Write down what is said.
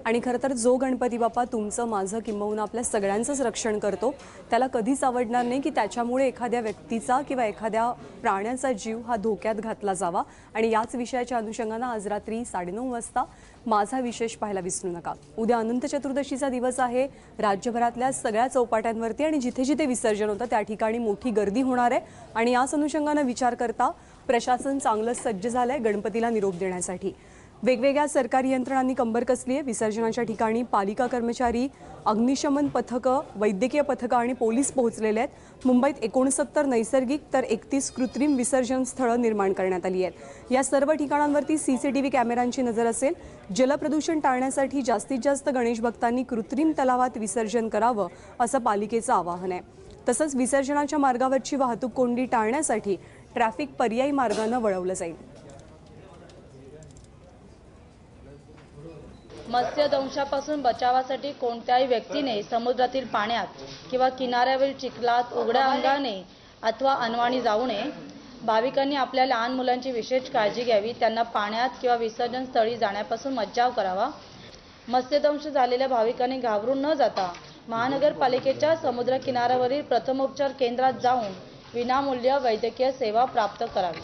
आणि खरं तर जो गणपती बाप्पा तुमचं माझं किंबहुना आपल्या सगळ्यांचंच रक्षण करतो त्याला कधीच आवडणार नाही की त्याच्यामुळे एखाद्या व्यक्तीचा किंवा एखाद्या प्राण्याचा जीव हा धोक्यात घातला जावा। आणि याच विषयाच्या अनुषंगानं आज रात्री 9:30 वाजता माझा विशेष पाहायला विसरू नका। उद्या अनंत चतुर्दशीचा दिवस आहे। राज्यभरातल्या सगळ्या चौपाट्यांवरती आणि जिथे जिथे विसर्जन होतं त्या ठिकाणी मोठी गर्दी होणार आहे आणि याच अनुषंगानं विचार करता प्रशासन चांगलं सज्ज झालंय गणपतीला निरोप देण्यासाठी। वेगवेगळ्या सरकारी यंत्रणांनी कंबर कसली आहे। विसर्जनाच्या ठिकाणी पालिका कर्मचारी, अग्निशमन पथकं, वैद्यकीय पथकं आणि पोलीस पोहोचलेले आहेत। मुंबईत 69 नैसर्गिक तर 31 कृत्रिम विसर्जन स्थळं निर्माण करण्यात आली आहेत। या सर्व ठिकाणांवरती सीसीटीव्ही कॅमेऱ्यांची नजर असेल। जलप्रदूषण टाळण्यासाठी जास्तीत जास्त गणेश भक्तांनी कृत्रिम तलावात विसर्जन करावं असं पालिकेचं आवाहन आहे। तसंच विसर्जनाच्या मार्गावरची वाहतूक कोंडी टाळण्यासाठी ट्रॅफिक पर्यायी मार्गानं वळवलं जाईल। मत्स्यदंशापासून बचावासाठी कोणत्याही व्यक्तीने समुद्रातील पाण्यात किंवा किनाऱ्यावरील चिखलात उघड्या अंगाने अथवा अनवाणी जाऊ नये। भाविकांनी आपल्या लहान मुलांची विशेष काळजी घ्यावी। त्यांना पाण्यात किंवा विसर्जन स्थळी जाण्यापासून बचाव करावा। मत्स्यदंश झालेल्या भाविकांनी घाबरून न जाता महानगरपालिकेच्या समुद्र किनाऱ्यावरील प्रथमोपचार केंद्रात जाऊन विनामूल्य वैद्यकीय सेवा प्राप्त करावी।